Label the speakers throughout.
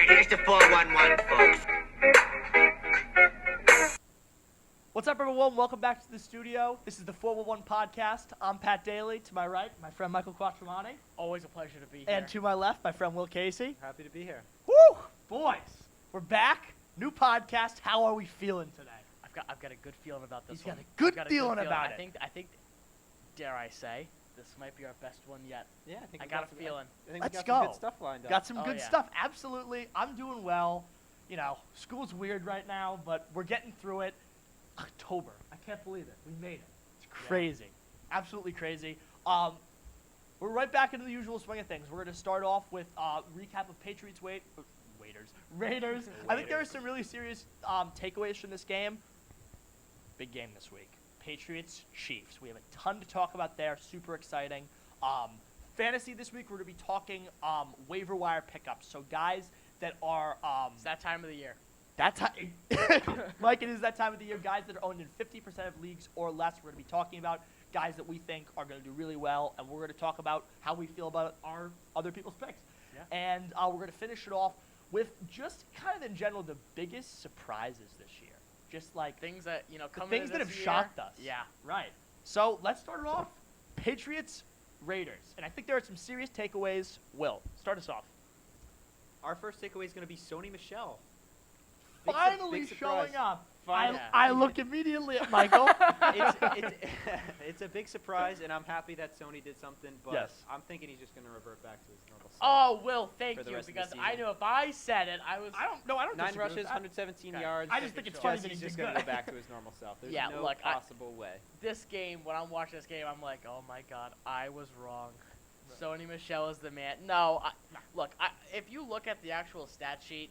Speaker 1: Here's the 411, folks.
Speaker 2: What's up, everyone? Welcome back to the studio. This is the 411 podcast. I'm Pat Daly. To my right, my friend Michael Quattramani.
Speaker 3: Always a pleasure to be here.
Speaker 2: And to my left, my friend Will Casey.
Speaker 4: Happy to be here.
Speaker 2: Woo! Boys, we're back. New podcast. How are we feeling today?
Speaker 3: I've got a good feeling about this
Speaker 2: He's
Speaker 3: one.
Speaker 2: got a good
Speaker 3: I've got a
Speaker 2: feeling about
Speaker 3: I
Speaker 2: it.
Speaker 3: think, dare I say, this might be our best one yet.
Speaker 4: Yeah, I think
Speaker 3: I
Speaker 4: we
Speaker 3: got a
Speaker 4: some-
Speaker 3: feeling.
Speaker 4: I think
Speaker 2: Let's
Speaker 4: we got some
Speaker 2: go.
Speaker 4: good stuff lined up.
Speaker 2: Got some
Speaker 3: Oh,
Speaker 2: good
Speaker 3: yeah.
Speaker 2: stuff. Absolutely. I'm doing well. You know, school's weird right now, but we're getting through it. October. I can't believe it. We made it. It's crazy. Absolutely crazy. We're right back into the usual swing of things. We're going to start off with recap of Patriots Raiders. I think there are some really serious takeaways from this game. Big game this week. Patriots, Chiefs. We have a ton to talk about there. Super exciting. Fantasy this week, we're going to be talking waiver wire pickups. So guys that are
Speaker 3: It's that time of the year.
Speaker 2: that's how, Mike, it is that time of the year. Guys that are owned in 50% of leagues or less, we're going to be talking about guys that we think are going to do really well, and we're going to talk about how we feel about our other people's picks.
Speaker 3: Yeah.
Speaker 2: And we're going to finish it off with just kind of in general the biggest surprises this year. Just like
Speaker 3: Things that,
Speaker 2: the
Speaker 3: come
Speaker 2: things
Speaker 3: into
Speaker 2: that
Speaker 3: this
Speaker 2: have
Speaker 3: year.
Speaker 2: shocked us.
Speaker 3: Yeah.
Speaker 2: Right. So let's start it off. Patriots, Raiders. And I think there are some serious takeaways. Will, start us off.
Speaker 4: Our first takeaway is going to be Sony Michel.
Speaker 2: Finally
Speaker 4: big surprise.
Speaker 2: showing up.
Speaker 3: Finally.
Speaker 2: I look immediately at Michael.
Speaker 4: It's a big surprise, and I'm happy that Sony did something, but
Speaker 2: Yes.
Speaker 4: I'm thinking he's just going to revert back to his normal self.
Speaker 3: Oh, Will, thank
Speaker 4: For the
Speaker 3: you,
Speaker 4: rest of the
Speaker 3: because I
Speaker 4: season.
Speaker 3: knew if I said it, I was.
Speaker 2: I don't
Speaker 4: Nine
Speaker 2: disagree with
Speaker 4: rushes,
Speaker 2: that.
Speaker 4: 117
Speaker 3: Okay.
Speaker 4: yards.
Speaker 2: I just think it's funny
Speaker 4: Yes,
Speaker 2: that
Speaker 4: he's
Speaker 2: he
Speaker 4: just
Speaker 2: did
Speaker 4: going to
Speaker 2: good.
Speaker 4: go back to his normal self. There's
Speaker 3: Yeah,
Speaker 4: no
Speaker 3: look,
Speaker 4: possible way.
Speaker 3: This game, when I'm watching this game, I'm like, oh my god, I was wrong. Sony Michel is the man. No, look, if you look at the actual stat sheet,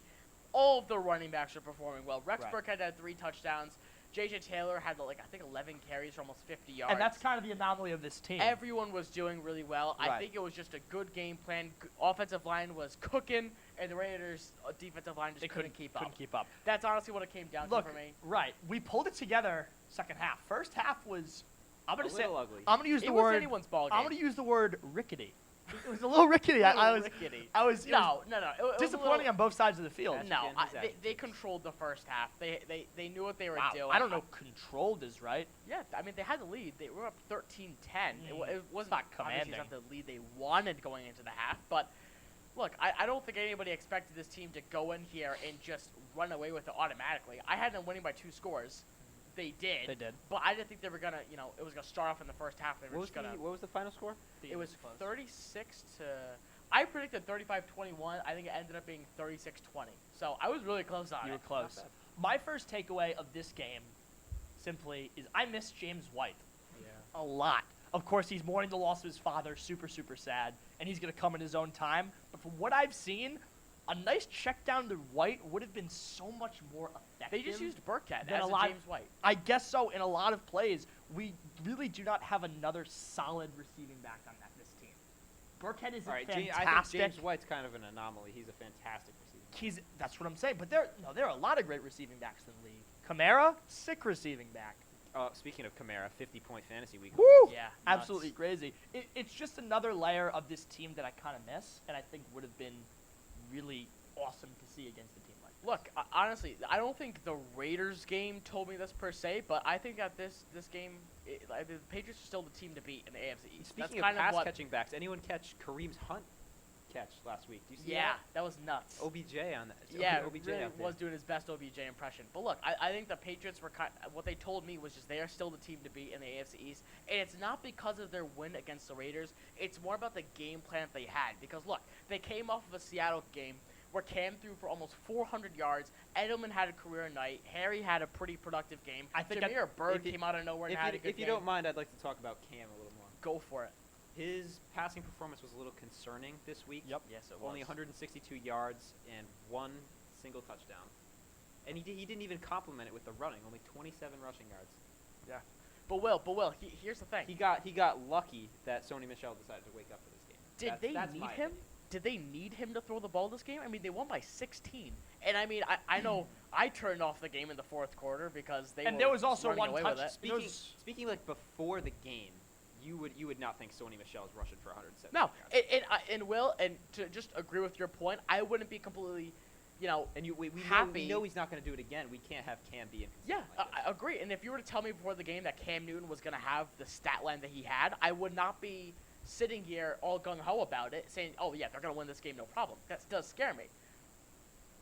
Speaker 3: all of the running backs are performing well. Rex
Speaker 2: Right.
Speaker 3: Burkhead had 3 touchdowns. J.J. Taylor had, I think 11 carries for almost 50 yards.
Speaker 2: And that's kind of the anomaly of this team.
Speaker 3: Everyone was doing really well. I
Speaker 4: Right.
Speaker 3: think it was just a good game plan. Offensive line was cooking, and the Raiders' defensive line just
Speaker 2: they
Speaker 3: couldn't keep up.
Speaker 2: Couldn't keep up.
Speaker 3: That's honestly what it came down
Speaker 2: Look,
Speaker 3: to for me.
Speaker 2: right. We pulled it together second half. First half was, I'm
Speaker 4: A
Speaker 2: going to say,
Speaker 4: little ugly.
Speaker 2: I'm going to use
Speaker 3: It
Speaker 2: the
Speaker 3: was
Speaker 2: word,
Speaker 3: anyone's ball game.
Speaker 2: I'm going to use the word rickety. It was a little rickety. I was,
Speaker 3: rickety.
Speaker 2: I was, it was
Speaker 3: No. It was a
Speaker 2: disappointing
Speaker 3: little-
Speaker 2: on both sides of the field.
Speaker 4: That's
Speaker 3: No,
Speaker 4: again his
Speaker 3: they
Speaker 4: attitude.
Speaker 3: controlled the first half. They knew what they were
Speaker 2: Wow.
Speaker 3: doing.
Speaker 2: I don't know. Controlled is right.
Speaker 3: Yeah, I mean, they had the lead. They were up 13-10. It wasn't
Speaker 2: Not
Speaker 3: obviously
Speaker 2: commanding.
Speaker 3: not the lead they wanted going into the half. But, look, I don't think anybody expected this team to go in here and just run away with it automatically. I had them winning by 2 scores. They did.
Speaker 2: They did.
Speaker 3: But I didn't think they were going to, it was going to start off in the first half. They were just going to.
Speaker 4: What was the final score?
Speaker 3: It was
Speaker 2: close.
Speaker 3: 36 to. I predicted 35-21. I think it ended up being 36-20. So I was really close on
Speaker 2: You
Speaker 3: it.
Speaker 2: were close.
Speaker 4: bad.
Speaker 2: My first takeaway of this game, simply, is I miss James White
Speaker 4: Yeah.
Speaker 2: a lot. Of course, he's mourning the loss of his father, super, super sad, and he's going to come in his own time. But from what I've seen, a nice check down to White would have been so much more effective.
Speaker 3: They just used Burkhead
Speaker 2: Then
Speaker 3: as
Speaker 2: a
Speaker 3: a
Speaker 2: lot-
Speaker 3: James White.
Speaker 2: I guess so. In a lot of plays, we really do not have another solid receiving back on this team. Burkhead is
Speaker 4: All right,
Speaker 2: fantastic.
Speaker 4: I think James White's kind of an anomaly. He's a fantastic receiver.
Speaker 2: That's what I'm saying. But there are a lot of great receiving backs in the league. Kamara, sick receiving back.
Speaker 4: Speaking of Kamara, 50-point fantasy week.
Speaker 2: Woo!
Speaker 3: Yeah, nuts.
Speaker 2: Absolutely crazy. It's just another layer of this team that I kind of miss, and I think would have been really awesome to see against a team like this.
Speaker 3: Look, honestly, I don't think the Raiders game told me this per se, but I think that this game, the Patriots are still the team to beat in the AFC East.
Speaker 4: Speaking
Speaker 3: That's
Speaker 4: of
Speaker 3: kind of what.
Speaker 4: pass-catching backs, anyone catch Kareem's Hunt catch last week? Do you see
Speaker 3: Yeah, that was nuts.
Speaker 4: that? OBJ on that.
Speaker 3: Yeah,
Speaker 4: OBJ
Speaker 3: really
Speaker 4: out there.
Speaker 3: was doing his best OBJ impression. But look, I think the Patriots were what they told me was just they are still the team to beat in the AFC East, and it's not because of their win against the Raiders. It's more about the game plan that they had. Because look, they came off of a Seattle game where Cam threw for almost 400 yards. Edelman had a career night. Harry had a pretty productive game.
Speaker 2: I think
Speaker 3: Jameer Byrd
Speaker 4: if you-
Speaker 3: came out of nowhere and had a good
Speaker 4: If you
Speaker 3: game.
Speaker 4: don't mind, I'd like to talk about Cam a little more.
Speaker 3: Go for it.
Speaker 4: His passing performance was a little concerning this week.
Speaker 2: Yep.
Speaker 3: Yes, it
Speaker 4: Only 162 yards and 1 single touchdown. And he didn't even complement it with the running. Only 27 rushing yards.
Speaker 3: But Will, here's the thing.
Speaker 4: He got lucky that Sony Michel decided to wake up for this game.
Speaker 3: Did they
Speaker 4: that's
Speaker 3: need
Speaker 4: my
Speaker 3: him?
Speaker 4: opinion.
Speaker 3: Did they need him to throw the ball this game? I mean, they won by 16. And I mean, I know I turned off the game in the fourth quarter because they
Speaker 2: And
Speaker 3: were
Speaker 2: there was also
Speaker 3: running
Speaker 2: one
Speaker 3: away
Speaker 2: touch.
Speaker 3: with it.
Speaker 4: Speaking like before the game, you would not think Sony Michel is rushing for 170
Speaker 3: No,
Speaker 4: yards.
Speaker 3: and Will, and to just agree with your point, I wouldn't be completely
Speaker 4: And we
Speaker 3: happy.
Speaker 4: know he's not going to do it again. We can't have Cam be inconsistent.
Speaker 3: Yeah,
Speaker 4: like this.
Speaker 3: I agree. And if you were to tell me before the game that Cam Newton was going to have the stat line that he had, I would not be sitting here all gung-ho about it, saying, oh, yeah, they're going to win this game, no problem. That does scare me.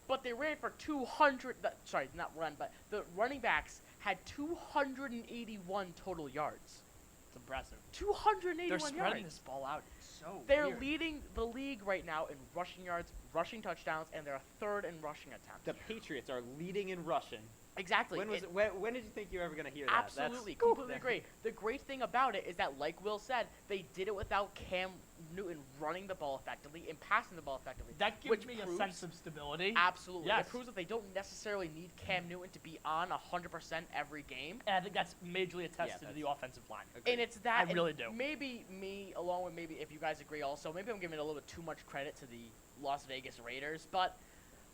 Speaker 3: But they ran for 200 – sorry, not run, but the running backs had 281 total yards.
Speaker 2: It's impressive.
Speaker 3: 281
Speaker 2: They're
Speaker 3: yards.
Speaker 2: spreading this ball out. It's so
Speaker 3: They're
Speaker 2: weird.
Speaker 3: leading the league right now in rushing yards, rushing touchdowns, and they're third in rushing attempts.
Speaker 4: The Patriots are leading in rushing.
Speaker 3: Exactly.
Speaker 4: When did you think you were ever going to hear that?
Speaker 3: Absolutely,
Speaker 4: That's,
Speaker 3: completely agree. The great thing about it is that, like Will said, they did it without Cam Newton running the ball effectively and passing the ball effectively.
Speaker 2: That gives
Speaker 3: which
Speaker 2: me
Speaker 3: proves-
Speaker 2: a sense of stability.
Speaker 3: Absolutely.
Speaker 2: Yes.
Speaker 3: It proves that they don't necessarily need Cam Newton to be on 100% every game.
Speaker 2: And I think that's majorly attested to
Speaker 4: that's-
Speaker 2: the offensive line.
Speaker 4: Agreed.
Speaker 3: And it's that.
Speaker 2: I really do.
Speaker 3: Maybe me, along with maybe if you guys agree also, maybe I'm giving a little bit too much credit to the Las Vegas Raiders. But,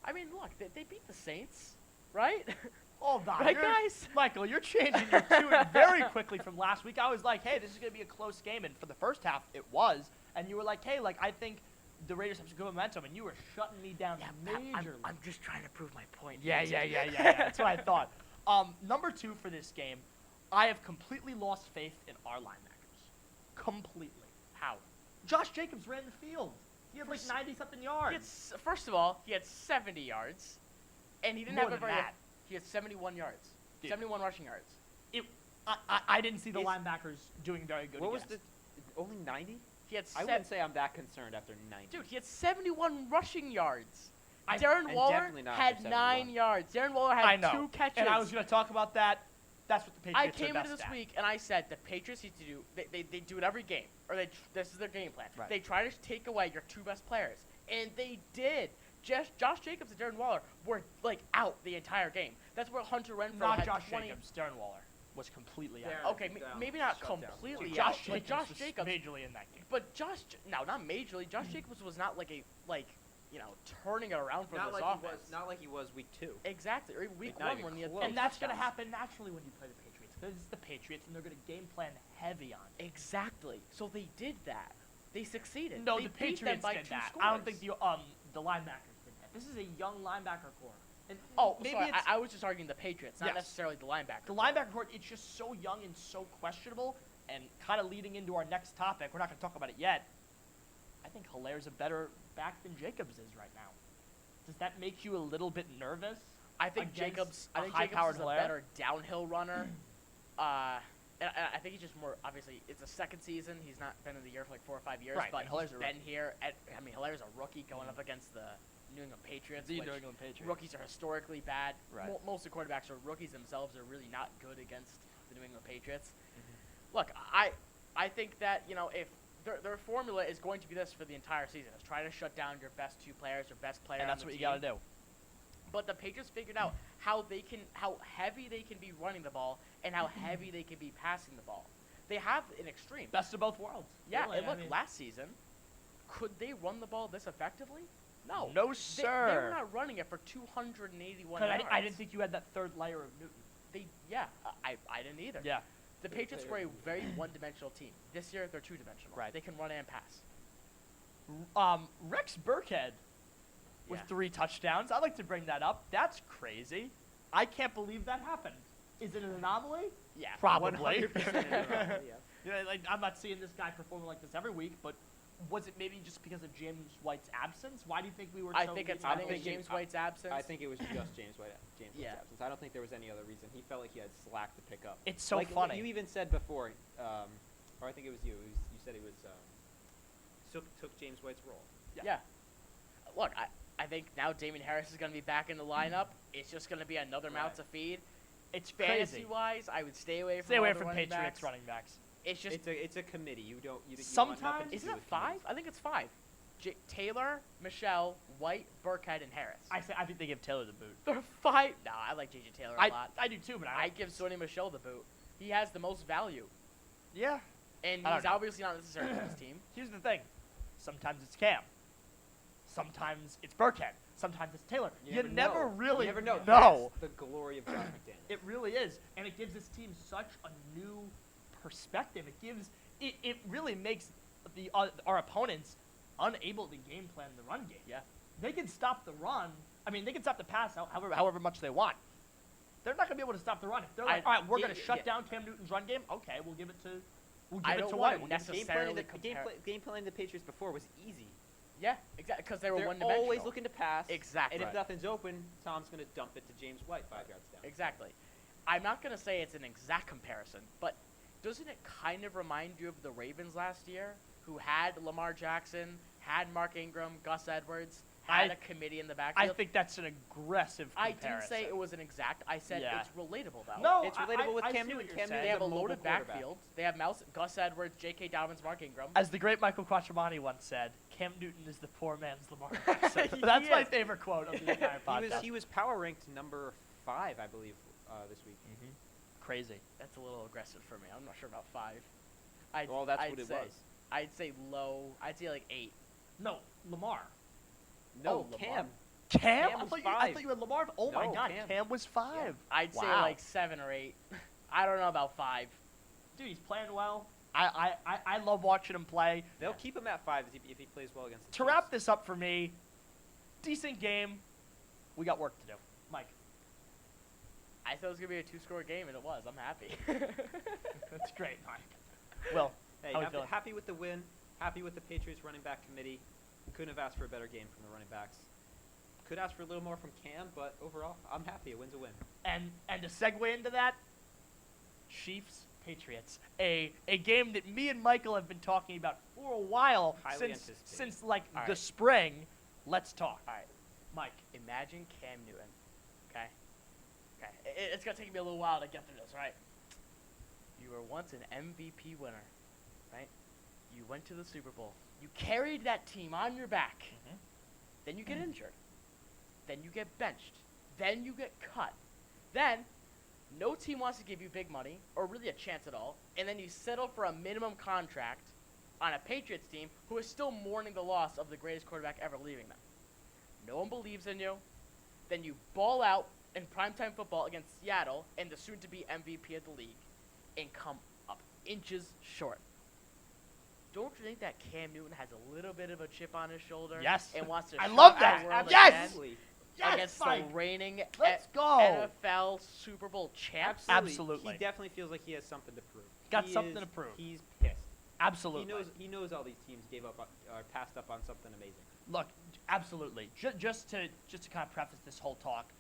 Speaker 3: I mean, look, they beat the Saints, right?
Speaker 2: Hold on.
Speaker 3: Right,
Speaker 2: you're-
Speaker 3: guys?
Speaker 2: Michael, you're changing your tune very quickly from last week. I was like, hey, this is going to be a close game. And for the first half, it was. And you were like, hey, like, I think the Raiders have some good momentum. And you were shutting me down majorly.
Speaker 3: I'm just trying to prove my point.
Speaker 2: Yeah. That's what I thought. Number 2 for this game, I have completely lost faith in our linebackers. Completely.
Speaker 3: How?
Speaker 2: Josh Jacobs ran the field. He had like 90-something yards.
Speaker 3: First of all, he had 70 yards, and he didn't
Speaker 2: More
Speaker 3: have a
Speaker 2: than
Speaker 3: very.
Speaker 2: that.
Speaker 3: He had 71 yards.
Speaker 2: Dude.
Speaker 3: 71 rushing yards.
Speaker 2: I didn't see the
Speaker 4: Is-
Speaker 2: linebackers doing very good.
Speaker 4: what was
Speaker 2: against.
Speaker 4: the only 90?
Speaker 3: He had.
Speaker 4: I wouldn't say I'm that concerned after 90.
Speaker 3: Dude, he had 71 rushing yards.
Speaker 2: I-
Speaker 3: Darren
Speaker 4: and
Speaker 3: Waller
Speaker 4: definitely not
Speaker 3: had
Speaker 4: for
Speaker 3: 9
Speaker 4: 71.
Speaker 3: yards. Darren Waller
Speaker 2: I
Speaker 3: had
Speaker 2: know.
Speaker 3: 2 catches.
Speaker 2: And I was going to talk about that. That's what the
Speaker 3: I
Speaker 2: Patriots
Speaker 3: came
Speaker 2: are
Speaker 3: into
Speaker 2: best
Speaker 3: this
Speaker 2: at.
Speaker 3: week and I said the Patriots need to do. They do it every game, or this is their game plan.
Speaker 2: Right.
Speaker 3: They try to take away your 2 best players, and they did. Josh Jacobs and Darren Waller were like out the entire game. That's where Hunter Renfrow
Speaker 2: Not
Speaker 3: had
Speaker 2: Josh
Speaker 3: 20.
Speaker 2: Jacobs. Darren Waller was completely out.
Speaker 4: Darren-
Speaker 3: Okay,
Speaker 4: Down.
Speaker 3: maybe not
Speaker 4: Shut down.
Speaker 3: completely
Speaker 2: Dude,
Speaker 3: out,
Speaker 2: Josh
Speaker 3: but
Speaker 2: Jacobs
Speaker 3: Josh
Speaker 2: was
Speaker 3: Jacobs.
Speaker 2: majorly in that game.
Speaker 3: But not majorly. Josh Jacobs was not like turning it around for
Speaker 4: Not
Speaker 3: this
Speaker 4: like
Speaker 3: offense.
Speaker 4: not like he was week 2.
Speaker 3: Exactly, or even week
Speaker 4: Not
Speaker 3: 1
Speaker 4: even
Speaker 3: when he had
Speaker 4: close.
Speaker 3: 10
Speaker 2: And that's going to
Speaker 3: touchdowns.
Speaker 2: happen naturally when you play the Patriots. Because it's the Patriots, and they're going to game plan heavy on it.
Speaker 3: Exactly. So they did that. They succeeded.
Speaker 2: No,
Speaker 3: They
Speaker 2: the
Speaker 3: beat them
Speaker 2: Patriots
Speaker 3: by
Speaker 2: did
Speaker 3: 2
Speaker 2: that.
Speaker 3: scores.
Speaker 2: I don't think the linebackers did that. This is a young linebacker core. And
Speaker 3: Oh,
Speaker 2: maybe
Speaker 3: sorry.
Speaker 2: it's
Speaker 3: I was just arguing the Patriots, not
Speaker 2: Yes.
Speaker 3: necessarily the linebacker.
Speaker 2: the linebacker core. It's just so young and so questionable. And kind of leading into our next topic, we're not going to talk about it yet. I think Hilaire's a better back than Jacobs is right now. Does that make you a little bit nervous?
Speaker 3: I think
Speaker 2: against
Speaker 3: Jacobs.
Speaker 2: a
Speaker 3: I think Jacobs
Speaker 2: high-powered
Speaker 3: is a
Speaker 2: Hilaire?
Speaker 3: better downhill runner. And I think he's just more. Obviously, it's a second season. He's not been in the year for like 4 or 5 years,
Speaker 2: Right,
Speaker 3: but
Speaker 2: and Hilaire's
Speaker 3: he's
Speaker 2: a
Speaker 3: been here. Hilaire's a rookie going up against the New England Patriots.
Speaker 2: The
Speaker 3: which
Speaker 2: New England Patriots.
Speaker 3: Rookies are historically bad.
Speaker 2: Right.
Speaker 3: Most of the quarterbacks or rookies themselves are really not good against the New England Patriots.
Speaker 2: Mm-hmm.
Speaker 3: Look, I think that if their formula is going to be this for the entire season, is try to shut down your best 2 players, your best player.
Speaker 2: And
Speaker 3: on
Speaker 2: that's
Speaker 3: the
Speaker 2: what you
Speaker 3: team.
Speaker 2: got to do.
Speaker 3: But the Patriots figured out how heavy they can be running the ball and how heavy they can be passing the ball. They have an extreme.
Speaker 2: Best of both worlds.
Speaker 3: Yeah,
Speaker 2: really.
Speaker 3: and
Speaker 2: I
Speaker 3: look,
Speaker 2: mean,
Speaker 3: last season, could they run the ball this effectively? No.
Speaker 2: No,
Speaker 3: They
Speaker 2: sir.
Speaker 3: were not running it for 281
Speaker 2: 'Cause
Speaker 3: yards.
Speaker 2: I didn't think you had that third layer of Newton.
Speaker 3: I didn't either.
Speaker 2: Yeah.
Speaker 3: The Patriots were a very one-dimensional team. This year, they're 2-dimensional.
Speaker 2: Right.
Speaker 3: They can run and pass.
Speaker 2: Rex Burkhead with
Speaker 3: Yeah.
Speaker 2: 3 touchdowns. I'd like to bring that up. That's crazy. I can't believe that happened. Is it an anomaly?
Speaker 3: Yeah.
Speaker 2: Probably.
Speaker 4: 100% anomaly, yeah.
Speaker 2: Yeah, like I'm not seeing this guy performing like this every week, but was it maybe just because of James White's absence? Why do you think we were?
Speaker 3: I
Speaker 2: so
Speaker 3: think it's
Speaker 2: leaning on
Speaker 3: James
Speaker 2: James
Speaker 3: White's absence.
Speaker 4: I think it was just James White's
Speaker 3: Yeah.
Speaker 4: absence. I don't think there was any other reason. He felt like he had slack to pick up.
Speaker 2: It's so
Speaker 4: like,
Speaker 2: funny.
Speaker 4: You even said before, or I think it was you. You said it was took James White's role.
Speaker 3: Yeah. Look, I think now Damien Harris is going to be back in the lineup. It's just going to be another mouth
Speaker 4: Right.
Speaker 3: to feed.
Speaker 2: It's crazy.
Speaker 3: Fantasy-wise, I would stay away from
Speaker 2: Stay away
Speaker 3: all the
Speaker 2: from
Speaker 3: running
Speaker 2: Patriots
Speaker 3: backs.
Speaker 2: running backs.
Speaker 3: It's just
Speaker 4: It's a committee. You don't. You want
Speaker 2: Sometimes-
Speaker 4: nothing to
Speaker 3: isn't
Speaker 4: do
Speaker 3: it
Speaker 4: with
Speaker 3: 5?
Speaker 4: committees.
Speaker 3: I think it's 5. Taylor, Michelle, White, Burkhead, and Harris.
Speaker 2: I think they give Taylor the boot.
Speaker 3: They're 5. No, I like JJ Taylor a lot.
Speaker 2: I do too, but
Speaker 3: I give Sonny Michelle the boot. He has the most value,
Speaker 2: yeah.
Speaker 3: and
Speaker 2: I don't
Speaker 3: he's
Speaker 2: know.
Speaker 3: obviously not necessary for this team.
Speaker 2: Here's the thing. Sometimes it's Cam. Sometimes it's Burkhead. Sometimes it's Taylor. You never
Speaker 4: know.
Speaker 2: really
Speaker 4: You never know.
Speaker 2: know.
Speaker 4: That's the glory of Josh McDaniels.
Speaker 2: It really is, and it gives this team such a new perspective. It really makes our opponents unable to game plan the run game.
Speaker 3: Yeah.
Speaker 2: They can stop the run. I mean, they can stop the pass however much they want. They're not going to be able to stop the run. If they're like, all right, we're going to shut down Cam Newton's run game, okay, we'll give it to
Speaker 3: I don't
Speaker 2: White.
Speaker 3: wanna
Speaker 2: We'll give it to-
Speaker 3: necessarily compare.
Speaker 4: Game planning the Patriots before was easy.
Speaker 3: Yeah, exactly, because they were
Speaker 4: They're
Speaker 3: one-dimensional.
Speaker 4: always looking to pass.
Speaker 3: Exactly.
Speaker 4: And if
Speaker 2: Right.
Speaker 4: nothing's open, Tom's going to dump it to James White 5 yards down.
Speaker 3: Exactly. I'm not going to say it's an exact comparison, but doesn't it kind of remind you of the Ravens last year, who had Lamar Jackson, had Mark Ingram, Gus Edwards, had a committee in the backfield?
Speaker 2: I think that's an aggressive
Speaker 3: I
Speaker 2: comparison.
Speaker 3: didn't say it was an exact. I said
Speaker 2: Yeah.
Speaker 3: it's relatable, though.
Speaker 2: No,
Speaker 4: It's relatable with
Speaker 2: I
Speaker 4: Cam
Speaker 2: see what
Speaker 4: Newton.
Speaker 2: you're
Speaker 4: Cam
Speaker 2: saying.
Speaker 3: They have a
Speaker 4: mobile
Speaker 3: loaded
Speaker 4: quarterback.
Speaker 3: backfield. They have Gus Edwards, J.K. Dobbins, Mark Ingram.
Speaker 2: As the great Michael Quattromani once said, Cam Newton is the poor man's Lamar Jackson. That's my
Speaker 3: is.
Speaker 2: favorite quote of the entire podcast.
Speaker 4: He was power ranked number 5, I believe, this week.
Speaker 2: Crazy.
Speaker 3: That's a little aggressive for me. I'm not sure about 5.
Speaker 4: Well, that's
Speaker 3: I'd
Speaker 4: what it
Speaker 3: say,
Speaker 4: was.
Speaker 3: I'd say low. I'd say like 8.
Speaker 2: No, Lamar.
Speaker 4: No,
Speaker 3: Lamar.
Speaker 4: Cam.
Speaker 2: Cam?
Speaker 4: Cam was
Speaker 2: I
Speaker 4: 5.
Speaker 2: thought you had Lamar. Oh my
Speaker 4: No,
Speaker 2: God,
Speaker 4: Cam.
Speaker 2: Cam was 5.
Speaker 3: I'd say
Speaker 2: Wow.
Speaker 3: like 7 or 8. I don't know about 5.
Speaker 2: Dude, he's playing well. I love watching him play.
Speaker 4: They'll keep him at 5 if he plays well against the
Speaker 2: To wrap this up for me, decent game. We got work to do. Mike.
Speaker 3: I thought it was gonna be a 2-score game, and it was. I'm happy.
Speaker 2: That's great, Mike. Will,
Speaker 4: Hey,
Speaker 2: how we feeling?
Speaker 4: happy with the win. Happy with the Patriots running back committee. Couldn't have asked for a better game from the running backs. Could ask for a little more from Cam, but overall, I'm happy. A win's a win.
Speaker 2: And to segue into that, Chiefs Patriots, a game that me and Michael have been talking about for a while
Speaker 4: Highly
Speaker 2: since
Speaker 4: anticipated.
Speaker 2: like
Speaker 3: All
Speaker 2: the
Speaker 3: right.
Speaker 2: spring. Let's talk.
Speaker 3: All right.
Speaker 2: Mike.
Speaker 3: Imagine Cam Newton. Okay. Okay. It's gonna take me a little while to get through this, right? You were once an MVP winner, right? You went to the Super Bowl. You carried that team on your back.
Speaker 2: Mhm.
Speaker 3: Then you get injured. Then you get benched. Then you get cut. Then no team wants to give you big money or really a chance at all. And then you settle for a minimum contract on a Patriots team who is still mourning the loss of the greatest quarterback ever leaving them. No one believes in you. Then you ball out in primetime football against Seattle and the soon-to-be MVP of the league and come up inches short. Don't you think that Cam Newton has a little bit of a chip on his shoulder?
Speaker 2: Yes.
Speaker 3: And wants to
Speaker 2: I
Speaker 3: shock
Speaker 2: love
Speaker 3: the
Speaker 2: that.
Speaker 3: world
Speaker 2: Yes!
Speaker 3: again
Speaker 4: Absolutely.
Speaker 2: Yes,
Speaker 3: against
Speaker 2: Mike.
Speaker 3: the reigning
Speaker 2: Let's go.
Speaker 3: NFL Super Bowl champs?
Speaker 2: Absolutely.
Speaker 4: He definitely feels like he has something to prove.
Speaker 2: Got something to prove.
Speaker 4: He's pissed.
Speaker 2: Absolutely.
Speaker 4: He knows all these teams gave up or passed up on something amazing.
Speaker 2: Look, absolutely. Just to kind of preface this whole talk,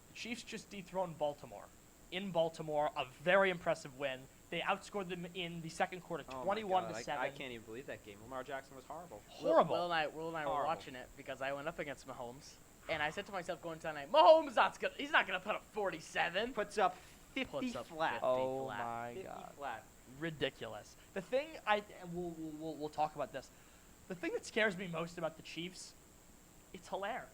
Speaker 2: the Chiefs just dethroned Baltimore. In Baltimore, a very impressive win. They outscored them in the second quarter,
Speaker 4: Oh my
Speaker 2: 21
Speaker 4: God,
Speaker 2: to 7.
Speaker 4: I can't even believe that game. Lamar Jackson was horrible.
Speaker 2: Horrible.
Speaker 3: Will and I were
Speaker 4: Horrible.
Speaker 3: watching it because I went up against Mahomes, and I said to myself going down night, Mahomes he's not gonna put up 47.
Speaker 4: Puts up 50
Speaker 3: Puts up
Speaker 4: flat.
Speaker 3: 50
Speaker 2: Oh
Speaker 3: flat.
Speaker 2: my
Speaker 4: 50
Speaker 2: God.
Speaker 4: flat.
Speaker 2: Ridiculous. The thing we'll talk about this. The thing that scares me most about the Chiefs, it's Hilaire.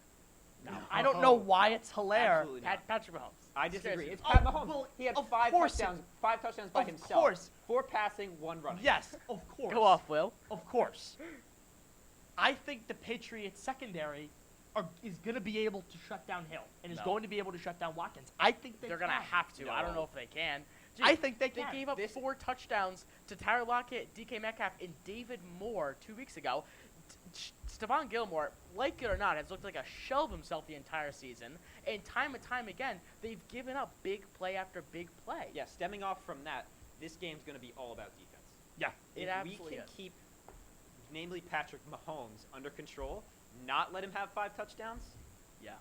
Speaker 3: No.
Speaker 2: I don't know why it's Hilaire.
Speaker 4: Absolutely not.
Speaker 3: Patrick Mahomes.
Speaker 4: I
Speaker 3: Scares
Speaker 4: disagree.
Speaker 3: me.
Speaker 4: It's
Speaker 2: Oh,
Speaker 4: Pat Mahomes.
Speaker 2: well,
Speaker 4: He had
Speaker 2: of
Speaker 4: 5
Speaker 2: course
Speaker 4: touchdowns. 5 touchdowns by
Speaker 2: Of
Speaker 4: himself.
Speaker 2: course.
Speaker 4: 4 passing, 1 running.
Speaker 2: Yes, of course.
Speaker 3: Go off, Will.
Speaker 2: Of course. I think the Patriots secondary is going to be able to shut down Hill and is
Speaker 3: No.
Speaker 2: going to be able to shut down Watkins. I think
Speaker 3: They're gonna
Speaker 2: can.
Speaker 3: have to. I don't
Speaker 4: No.
Speaker 3: know if they can.
Speaker 2: I think they
Speaker 3: They
Speaker 2: can.
Speaker 3: gave up
Speaker 4: This-
Speaker 3: 4 touchdowns to Tyler Lockett, DK Metcalf, and David Moore 2 weeks ago. Stephon Gilmore, like it or not, has looked like a shell of himself the entire season. And time again, they've given up big play after big play.
Speaker 4: Yeah, stemming off from that, this game's going to be all about defense.
Speaker 2: Yeah.
Speaker 3: It
Speaker 4: If we
Speaker 3: absolutely
Speaker 4: can
Speaker 3: is.
Speaker 4: keep, namely Patrick Mahomes, under control, not let him have 5 touchdowns,
Speaker 3: Yeah.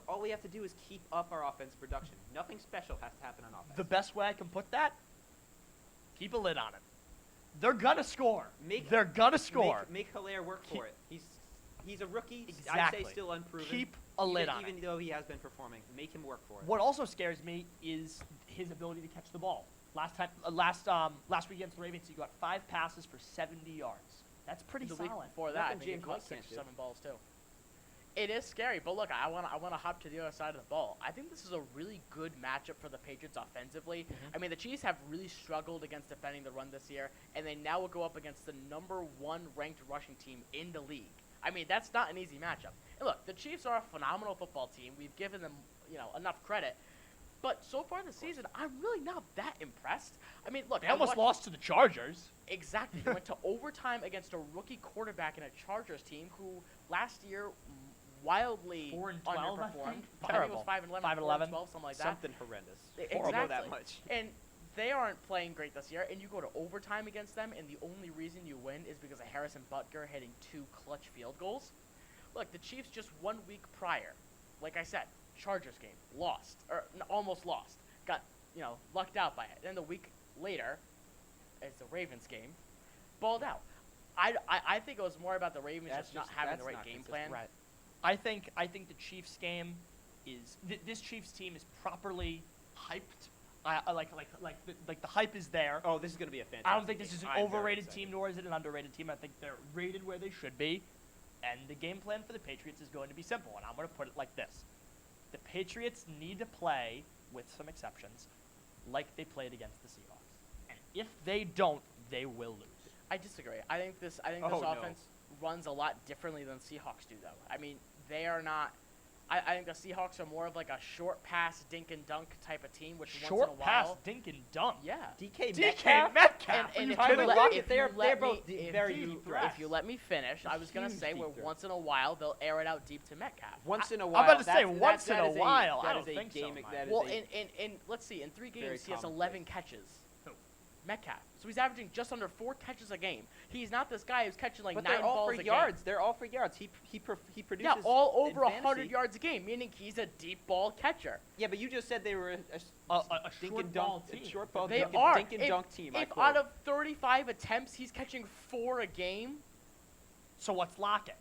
Speaker 4: all we have to do is keep up our offensive production. Nothing special has to happen on offense.
Speaker 2: The best way I can put that, keep a lid on it. They're going to score. They're going to score.
Speaker 4: Make Hilaire work for it. He's a rookie. I'd
Speaker 2: Exactly.
Speaker 4: say still unproven.
Speaker 2: Keep a lid on
Speaker 4: even
Speaker 2: it.
Speaker 4: though he has been performing, make him work for it.
Speaker 2: What also scares me is his ability to catch the ball. Last week against the Ravens, he got 5 passes for 70 yards. That's pretty
Speaker 3: The
Speaker 2: solid.
Speaker 3: week before that, I
Speaker 4: Nothing
Speaker 3: think he
Speaker 4: James
Speaker 3: caught
Speaker 4: White
Speaker 3: 6
Speaker 4: can't
Speaker 3: or
Speaker 4: do.
Speaker 3: 7 balls too. It is scary, but look, I want to hop to the other side of the ball. I think this is a really good matchup for the Patriots offensively. I mean, the Chiefs have really struggled against defending the run this year, and they now will go up against the #1 ranked rushing team in the league. I mean, that's not an easy matchup. And look, the Chiefs are a phenomenal football team. We've given them, enough credit. But so far this season, I'm really not that impressed. I mean, look,
Speaker 2: They
Speaker 3: I
Speaker 2: almost
Speaker 3: watched-
Speaker 2: lost to the Chargers.
Speaker 3: Exactly. They went to overtime against a rookie quarterback in a Chargers team who last year wildly
Speaker 2: 4-12, I
Speaker 3: underperformed.
Speaker 2: think?
Speaker 3: I think it
Speaker 2: Terrible.
Speaker 3: was 5-11,
Speaker 2: 5-11.
Speaker 3: 4-12, something like that.
Speaker 4: Something horrendous.
Speaker 3: Exactly.
Speaker 4: I know that much.
Speaker 3: And they aren't playing great this year, and you go to overtime against them, and the only reason you win is because of Harrison Butker hitting 2 clutch field goals. Look, the Chiefs just 1 week prior, like I said, Chargers game, lost, or almost lost. Got, lucked out by it. Then the week later, it's the Ravens game, balled out. I think it was more about the Ravens
Speaker 4: That's
Speaker 3: just not
Speaker 4: just-
Speaker 3: having
Speaker 4: that's
Speaker 3: the right
Speaker 4: not
Speaker 3: game
Speaker 4: consistent.
Speaker 3: plan.
Speaker 2: Right. I think the Chiefs game is this Chiefs team is properly hyped. I like the hype is there.
Speaker 4: Oh, this is going to be a fantastic
Speaker 2: I don't think this
Speaker 4: game.
Speaker 2: is an
Speaker 4: I'm very
Speaker 2: overrated
Speaker 4: excited.
Speaker 2: team, nor is it an underrated team. I think they're rated where they should be. And the game plan for the Patriots is going to be simple, and I'm going to put it like this. The Patriots need to play, with some exceptions, like they played against the Seahawks. And if they don't, they will lose.
Speaker 3: I disagree. I think this
Speaker 4: Oh, no.
Speaker 3: offense runs a lot differently than Seahawks do, though. I mean, they are not. I think the Seahawks are more of like a short pass, dink and dunk type of team, which
Speaker 2: Short
Speaker 3: once in a
Speaker 2: pass,
Speaker 3: while,
Speaker 2: dink and dunk.
Speaker 3: yeah.
Speaker 4: DK
Speaker 2: DK
Speaker 4: Metcalf.
Speaker 2: Metcalf.
Speaker 3: And
Speaker 2: Are
Speaker 3: if
Speaker 2: you
Speaker 3: you
Speaker 2: kidding
Speaker 3: let-
Speaker 2: me?
Speaker 3: if
Speaker 4: they're
Speaker 3: you let
Speaker 4: both
Speaker 3: me- if
Speaker 4: very
Speaker 2: you-
Speaker 4: deep threats.
Speaker 3: If you let me finish, I was gonna
Speaker 4: Huge
Speaker 3: say
Speaker 4: deep
Speaker 3: where
Speaker 4: threats.
Speaker 3: once in a while they'll air it out deep to Metcalf.
Speaker 4: Once in a
Speaker 2: I'm
Speaker 4: while.
Speaker 2: about to say
Speaker 4: that's-
Speaker 2: once
Speaker 4: that
Speaker 2: in a
Speaker 4: is
Speaker 2: while. I
Speaker 4: that
Speaker 2: don't
Speaker 4: is a
Speaker 2: think so,
Speaker 4: game.
Speaker 2: Mike.
Speaker 4: That is
Speaker 3: Well,
Speaker 4: a-
Speaker 3: in let's see, in 3
Speaker 4: very
Speaker 3: games he has
Speaker 4: commonplace.
Speaker 3: 11 catches.
Speaker 2: Who?
Speaker 3: Metcalf. So he's averaging just under 4 catches a game. He's not this guy who's catching like
Speaker 4: but
Speaker 3: 9
Speaker 4: they're all
Speaker 3: balls
Speaker 4: for
Speaker 3: a
Speaker 4: yards.
Speaker 3: game.
Speaker 4: They're all for yards. He produces.
Speaker 3: Yeah, all
Speaker 4: in
Speaker 3: over 100
Speaker 4: fantasy.
Speaker 3: yards a game, meaning he's a deep ball catcher.
Speaker 4: Yeah, but you just said they were a
Speaker 2: A
Speaker 4: dink
Speaker 2: short
Speaker 4: and
Speaker 2: ball
Speaker 4: dunk,
Speaker 2: team.
Speaker 4: short ball,
Speaker 3: They
Speaker 4: dink,
Speaker 3: are.
Speaker 4: dink and dunk team. I
Speaker 3: If
Speaker 4: quote.
Speaker 3: out of 35 attempts he's catching 4 a game,
Speaker 2: So what's Lockett?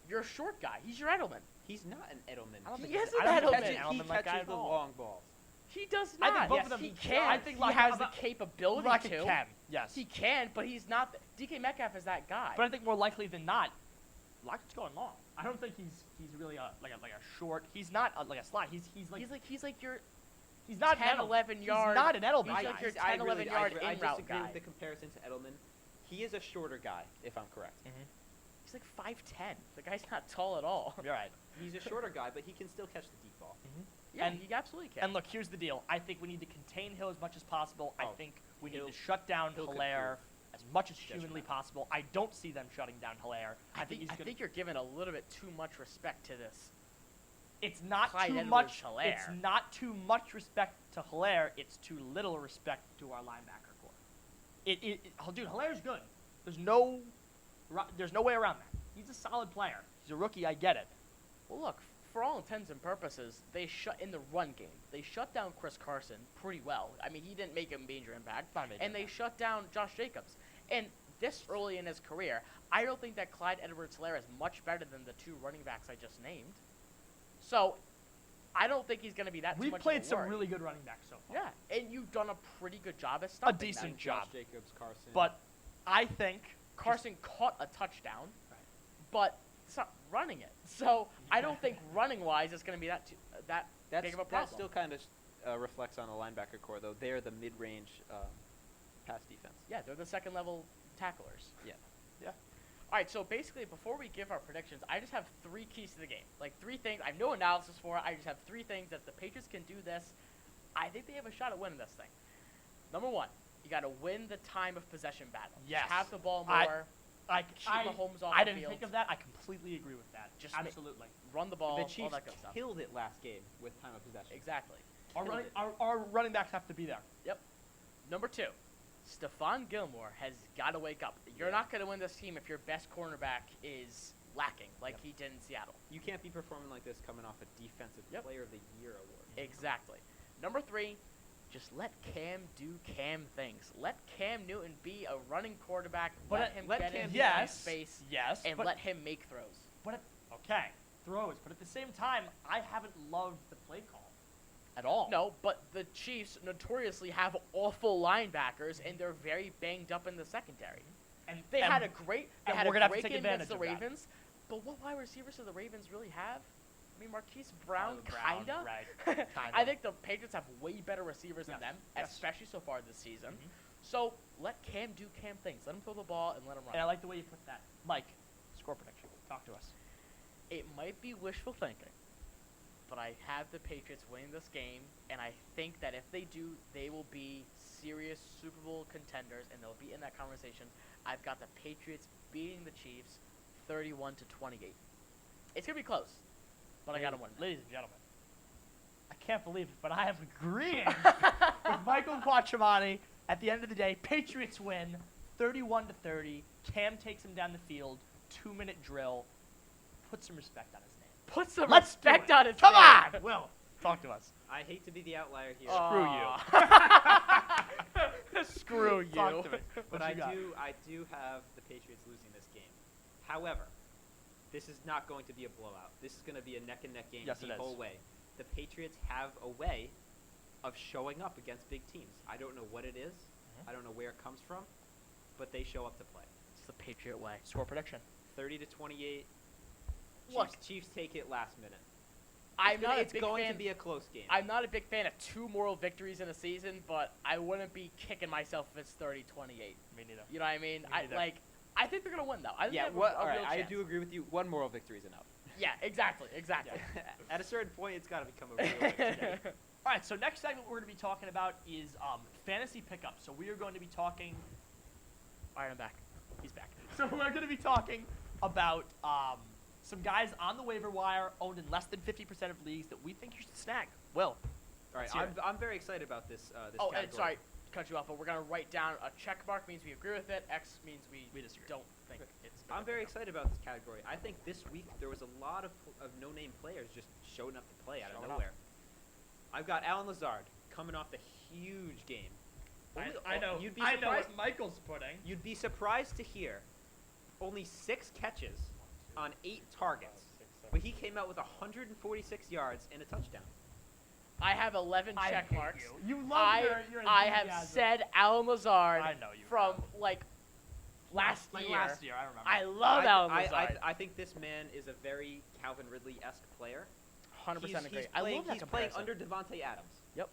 Speaker 3: you're a short guy. He's your Edelman.
Speaker 4: He's not an Edelman.
Speaker 2: I don't
Speaker 3: He
Speaker 2: think he's-
Speaker 3: is an
Speaker 2: I don't think
Speaker 3: Edelman.
Speaker 2: he's an
Speaker 4: He
Speaker 2: Edelman like guy
Speaker 4: catches
Speaker 2: at
Speaker 4: the
Speaker 2: all.
Speaker 4: long balls.
Speaker 3: He does
Speaker 2: I
Speaker 3: not.
Speaker 2: think both
Speaker 3: yes,
Speaker 2: of them-
Speaker 3: he
Speaker 2: I
Speaker 3: can.
Speaker 2: think
Speaker 3: he
Speaker 2: Lockett-
Speaker 3: has the
Speaker 2: about-
Speaker 3: capability
Speaker 2: Lockett
Speaker 3: to.
Speaker 2: can, yes.
Speaker 3: He can, but he's not. DK Metcalf is that guy.
Speaker 2: But I think more likely than not, Lockett's going long. I don't think he's really like a short. He's not like a slot. He's like
Speaker 3: he's like your
Speaker 2: he's not
Speaker 3: 10,
Speaker 2: an Edelman.
Speaker 3: 11
Speaker 2: He's
Speaker 3: yard.
Speaker 2: not an Edelman
Speaker 3: He's
Speaker 2: guy.
Speaker 3: like your
Speaker 4: I
Speaker 3: 10, 11
Speaker 4: really-
Speaker 3: yard
Speaker 4: I
Speaker 3: in route
Speaker 4: disagree
Speaker 3: guy.
Speaker 4: with the comparison to Edelman. He is a shorter guy, if I'm correct.
Speaker 3: He's like 5'10". The guy's not tall at all.
Speaker 2: You're right.
Speaker 4: He's a shorter guy, but he can still catch the deep ball.
Speaker 3: Yeah,
Speaker 2: And-
Speaker 3: he absolutely can.
Speaker 2: And look, here's the deal. I think we need to contain Hill as much as possible. I
Speaker 4: Oh,
Speaker 2: think we need
Speaker 4: Hill-
Speaker 2: to shut down
Speaker 4: Hill could
Speaker 2: Hilaire
Speaker 4: prove
Speaker 2: as much as humanly
Speaker 4: detrimental.
Speaker 2: possible. I don't see them shutting down Hilaire.
Speaker 3: I
Speaker 2: think
Speaker 3: think,
Speaker 2: he's gonna.
Speaker 3: you're giving a little bit too much respect to this.
Speaker 2: It's not
Speaker 3: Clyde
Speaker 2: too
Speaker 3: Edwards
Speaker 2: much.
Speaker 3: Hilaire.
Speaker 2: It's not too much respect to Hilaire. It's too little respect to our linebacker core. Dude, Hilaire's good. There's no way around that. He's a solid player. He's a rookie. I get it.
Speaker 3: Well, look, for all intents and purposes, they shut in the run game. They shut down Chris Carson pretty well. I mean, he didn't make a major impact.
Speaker 2: Not a major
Speaker 3: And they
Speaker 2: impact.
Speaker 3: shut down Josh Jacobs. And this early in his career, I don't think that Clyde Edwards-Helaire is much better than the 2 running backs I just named. So, I don't think he's going to be that too
Speaker 2: We've
Speaker 3: much
Speaker 2: played
Speaker 3: of a
Speaker 2: some
Speaker 3: worry.
Speaker 2: really good running backs so far.
Speaker 3: Yeah, and you've done a pretty good job at
Speaker 2: A
Speaker 3: stopping
Speaker 2: decent
Speaker 3: them.
Speaker 2: job.
Speaker 4: Josh Jacobs, Carson.
Speaker 2: But I think
Speaker 3: Carson caught a touchdown,
Speaker 2: Right.
Speaker 3: but it's not running it. So I don't think running-wise it's going to be that big of a
Speaker 4: that
Speaker 3: problem.
Speaker 4: still kind of reflects on the linebacker core, though. They're the mid-range pass defense.
Speaker 3: Yeah, they're the second-level tacklers.
Speaker 4: Yeah.
Speaker 3: All right, so basically, before we give our predictions, I just have 3 keys to the game. Like 3 things. I have no analysis for it. I just have 3 things that if the Patriots can do this, I think they have a shot at winning this thing. Number 1, you got to win the time of possession battle.
Speaker 2: Yes.
Speaker 3: Just have the ball
Speaker 2: I-
Speaker 3: more. Keep Mahomes off
Speaker 2: I
Speaker 3: the
Speaker 2: didn't
Speaker 3: field.
Speaker 2: think of that. I completely agree with that.
Speaker 3: Just ma-
Speaker 2: absolutely.
Speaker 3: Run the ball.
Speaker 4: The
Speaker 3: all
Speaker 4: Chiefs
Speaker 3: that good stuff.
Speaker 4: killed it last game with time of possession.
Speaker 3: Exactly.
Speaker 2: Our
Speaker 3: Killed
Speaker 2: running,
Speaker 3: it.
Speaker 2: our running backs have to be there.
Speaker 3: Number 2, Stephon Gilmore has got to wake up. You're not going to win this team if your best cornerback is lacking like he did in Seattle.
Speaker 4: You can't be performing like this coming off a Defensive
Speaker 3: Yep.
Speaker 4: Player of the Year award.
Speaker 3: Exactly. Number 3, just let Cam do Cam things. Let Cam Newton be a running quarterback.
Speaker 2: But
Speaker 3: let him
Speaker 4: let
Speaker 3: get
Speaker 4: Cam
Speaker 3: in
Speaker 4: be
Speaker 2: yes,
Speaker 3: space
Speaker 2: yes,
Speaker 3: and
Speaker 2: but
Speaker 3: let him make throws.
Speaker 2: okay, throws. But at the same time, I haven't loved the play call at all.
Speaker 3: No, but the Chiefs notoriously have awful linebackers, and they're very banged up in the secondary.
Speaker 2: and
Speaker 3: They
Speaker 2: and
Speaker 3: had a great,
Speaker 2: and
Speaker 3: had
Speaker 2: we're
Speaker 3: a
Speaker 2: gonna have to
Speaker 3: great
Speaker 2: take
Speaker 3: game against
Speaker 2: advantage
Speaker 3: the
Speaker 2: of that.
Speaker 3: Ravens. But what wide receivers do the Ravens really have? I mean, Marquise Brown,
Speaker 2: Brown,
Speaker 3: kinda.
Speaker 2: right,
Speaker 3: I
Speaker 2: kinda.
Speaker 3: think the Patriots have way better receivers than
Speaker 2: Yes,
Speaker 3: them,
Speaker 2: yes.
Speaker 3: especially so far this season.
Speaker 2: Mhm.
Speaker 3: So let Cam do Cam things. Let him throw the ball and let him run.
Speaker 2: And I like the way you put that, Mike. Score prediction. Talk to us.
Speaker 3: It might be wishful thinking, but I have the Patriots winning this game, and I think that if they do, they will be serious Super Bowl contenders, and they'll be in that conversation. I've got the Patriots beating the Chiefs 31-28. It's going to be close, but I got to win.
Speaker 2: Ladies and gentlemen, I can't believe it, but I am agreeing with Michael Quattromani. At the end of the day, Patriots win 31-30. Cam takes him down the field. 2-minute drill. Put some respect on his name.
Speaker 3: Put some
Speaker 2: Let's do
Speaker 3: respect
Speaker 2: it.
Speaker 3: on his
Speaker 2: Come
Speaker 3: name.
Speaker 2: on, Will. Talk to us.
Speaker 4: I hate to be the outlier here,
Speaker 2: Screw
Speaker 3: you. Screw you.
Speaker 2: Talk to me.
Speaker 4: but
Speaker 2: What
Speaker 4: I
Speaker 2: you got?
Speaker 4: do have the Patriots losing this game. However, this is not going to be a blowout. This is going to be a neck and neck game
Speaker 2: Yes,
Speaker 4: the
Speaker 2: it is.
Speaker 4: whole way. The Patriots have a way of showing up against big teams. I don't know what it is.
Speaker 2: Mhm.
Speaker 4: I don't know where it comes from, but they show up to play.
Speaker 3: It's the Patriot way.
Speaker 2: Score prediction.
Speaker 4: 30-28.
Speaker 3: Look.
Speaker 4: Chiefs take it last minute.
Speaker 3: I'm not a
Speaker 4: It's
Speaker 3: big
Speaker 4: going
Speaker 3: fan.
Speaker 4: to be a close game.
Speaker 3: I'm not a big fan of 2 moral victories in a season, but I wouldn't be kicking myself if it's 30-28.
Speaker 2: Me neither.
Speaker 3: You know what I mean?
Speaker 2: Me
Speaker 3: I
Speaker 2: neither.
Speaker 3: like. I think they're gonna win though. I think
Speaker 4: yeah,
Speaker 3: they have
Speaker 4: what?
Speaker 3: a
Speaker 4: All right,
Speaker 3: real
Speaker 4: I
Speaker 3: chance.
Speaker 4: do agree with you. One moral victory is enough.
Speaker 3: Yeah, exactly.
Speaker 4: At a certain point, it's got to become a real victory.
Speaker 2: All right, so next segment we're going to be talking about is fantasy pickup. So we are going to be talking.
Speaker 3: All right, I'm back.
Speaker 2: He's back. So we're going to be talking about some guys on the waiver wire owned in less than 50% of leagues that we think you should snag. Will.
Speaker 4: All right,
Speaker 2: Let's hear
Speaker 4: I'm very excited about this. This
Speaker 3: Oh,
Speaker 4: category.
Speaker 3: and sorry, to cut you off, but we're gonna write down a check mark means we agree with it. X means we
Speaker 2: disagree.
Speaker 3: don't think it's.
Speaker 4: I'm very excited about this category. I think this week there was a lot of no-name players just showing up to play out of
Speaker 2: Showing up.
Speaker 4: nowhere. I've got Alan Lazard coming off the huge game.
Speaker 2: I know.
Speaker 4: You'd be
Speaker 2: I know
Speaker 4: surprised.
Speaker 2: what Michael's putting.
Speaker 4: You'd be surprised to hear only 6 catches on 8 targets, but he came out with 146 yards and a touchdown.
Speaker 3: I have 11
Speaker 2: I
Speaker 3: check
Speaker 2: hate
Speaker 3: marks.
Speaker 2: You love your
Speaker 3: I have
Speaker 2: enthusiasm.
Speaker 3: said Alan Lazard
Speaker 2: I know you
Speaker 3: from
Speaker 2: have.
Speaker 3: like last
Speaker 2: Like
Speaker 3: year.
Speaker 2: last year, I remember.
Speaker 3: I love Alan
Speaker 4: I,
Speaker 3: Lazard.
Speaker 4: I think this man is a very Calvin Ridley-esque player.
Speaker 3: 100%
Speaker 4: He's
Speaker 3: agree.
Speaker 4: playing,
Speaker 3: I love that
Speaker 4: he's playing
Speaker 3: comparison.
Speaker 4: under Devontae Adams.
Speaker 3: Yep.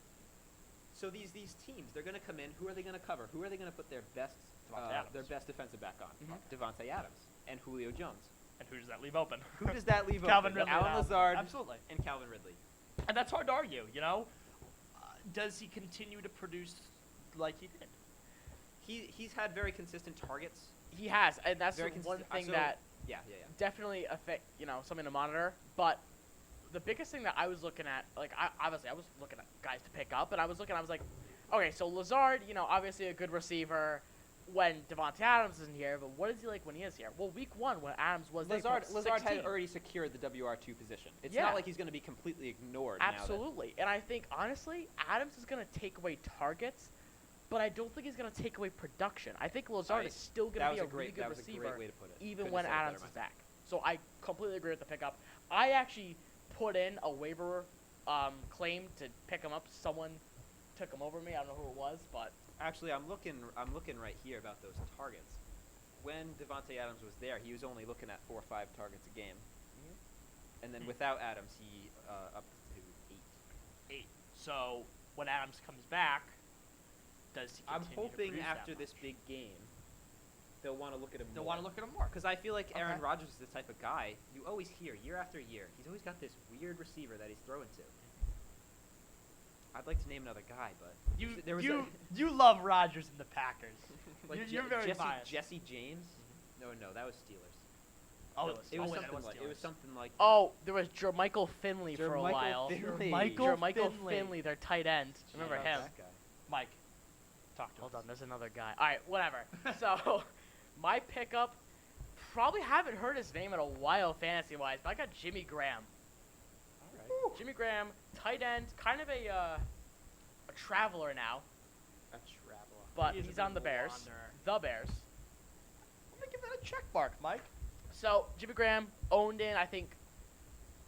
Speaker 4: So these teams, they're going to come in. Who are they going to cover? Who are they going to put their best
Speaker 2: Devontae Adams.
Speaker 4: their best defensive back on?
Speaker 3: Mhm.
Speaker 4: Devontae Adams and Julio Jones.
Speaker 2: And who does that leave open?
Speaker 4: Who does that leave
Speaker 2: Calvin
Speaker 4: open?
Speaker 2: Ridley.
Speaker 4: Alan
Speaker 2: now.
Speaker 4: Lazard
Speaker 2: Absolutely.
Speaker 4: and Calvin Ridley.
Speaker 2: And that's hard to argue, you know? Does he continue to produce like he did?
Speaker 4: He's had very consistent targets.
Speaker 3: He has, and that's
Speaker 4: Very
Speaker 3: the one
Speaker 4: consistent.
Speaker 3: thing
Speaker 4: So-
Speaker 3: that
Speaker 4: Yeah.
Speaker 3: definitely affect, something to monitor. But the biggest thing that I was looking at, like, I was looking at guys to pick up, and I was like, okay, so Lazard, obviously a good receiver when Devontae Adams isn't here, but what is he like when he is here? Well, week 1 when Adams was there,
Speaker 4: Lazard
Speaker 3: he put 16.
Speaker 4: had already secured the WR2 position. It's
Speaker 3: Yeah.
Speaker 4: not like he's going to be completely ignored now.
Speaker 3: Absolutely, and I think honestly, Adams is going to take away targets, but I don't think he's going to take away production. I think Lazard is still going to be a really good
Speaker 4: that was a
Speaker 3: receiver,
Speaker 4: great way to put it.
Speaker 3: even
Speaker 4: Couldn't
Speaker 3: when
Speaker 4: have said it
Speaker 3: Adams
Speaker 4: better
Speaker 3: is back. So I completely agree with the pickup. I actually put in a waiver claim to pick him up. Someone took him over me. I don't know who it was, but
Speaker 4: Actually, I'm looking right here about those targets. When Devontae Adams was there, he was only looking at 4 or 5 targets a game, and then without Adams, he up to 8.
Speaker 2: 8. So when Adams comes back, does he
Speaker 4: I'm
Speaker 2: continue to
Speaker 4: hoping
Speaker 2: produce that
Speaker 4: after this
Speaker 2: much?
Speaker 4: big game, they'll want to look at him.
Speaker 2: They'll want to look at him more.
Speaker 4: Because I feel like Aaron
Speaker 2: Okay.
Speaker 4: Rodgers is the type of guy you always hear year after year. He's always got this weird receiver that he's throwing to. I'd like to name another guy, but there was
Speaker 2: You love Rodgers and the Packers.
Speaker 4: like
Speaker 2: you're very
Speaker 4: Jesse,
Speaker 2: biased.
Speaker 4: Jesse James. No, that was Steelers.
Speaker 2: Oh,
Speaker 4: No, it was
Speaker 2: wait,
Speaker 4: something like
Speaker 2: Steelers.
Speaker 3: there was Jermichael Finley for a
Speaker 4: Jermichael
Speaker 3: while.
Speaker 4: Finley.
Speaker 3: Jermichael Finley, their tight end. Remember
Speaker 4: Shout out
Speaker 3: him?
Speaker 4: that guy.
Speaker 2: Mike, talk to
Speaker 3: Hold
Speaker 2: us.
Speaker 3: on, there's another guy. All right, whatever. So, my pickup, probably haven't heard his name in a while fantasy-wise, but I got Jimmy Graham.
Speaker 4: All right.
Speaker 3: Jimmy Graham, tight end, kind of a traveler now,
Speaker 4: A traveler.
Speaker 3: but
Speaker 2: He is a
Speaker 3: he's
Speaker 2: bit
Speaker 3: on the
Speaker 2: of a
Speaker 3: Bears.
Speaker 2: wanderer.
Speaker 3: The Bears.
Speaker 2: I'm gonna give that a check mark, Mike.
Speaker 3: So, Jimmy Graham owned in, I think,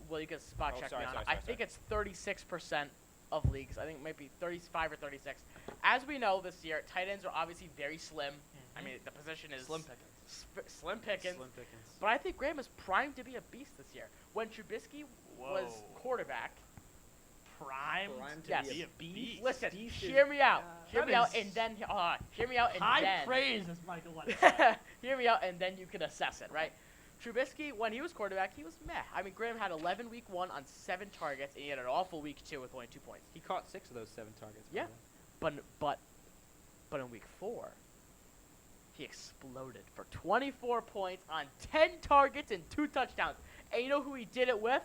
Speaker 3: well, you can spot
Speaker 4: Oh,
Speaker 3: check
Speaker 4: sorry,
Speaker 3: me on
Speaker 4: sorry,
Speaker 3: it. I
Speaker 4: sorry,
Speaker 3: think it's 36% of leagues. I think it might be 35 or 36. As we know this year, tight ends are obviously very slim. I mean, the position is
Speaker 2: Slim pickings.
Speaker 3: slim pickings.
Speaker 4: Slim pickings.
Speaker 3: But I think Graham is primed to be a beast this year. When Trubisky was
Speaker 2: Whoa.
Speaker 3: quarterback,
Speaker 2: Primed
Speaker 4: Primed to
Speaker 3: Yes.
Speaker 2: be a beast.
Speaker 3: listen,
Speaker 4: Beast
Speaker 3: hear
Speaker 4: is-
Speaker 3: me out. Hear
Speaker 2: That
Speaker 3: me out,
Speaker 2: is
Speaker 3: and then hear me out, and
Speaker 2: High
Speaker 3: then
Speaker 2: praise, as Michael likes to say.
Speaker 3: hear me out, and then you can assess it, right? Trubisky, when he was quarterback, he was meh. I mean, Graham had 11 week 1 on 7 targets, and he had an awful week 2 with only 2 points.
Speaker 4: He caught 6 of those 7 targets. by
Speaker 3: Yeah.
Speaker 4: the way.
Speaker 3: But in week 4, he exploded for 24 points on 10 targets and 2 touchdowns. And you know who he did it with?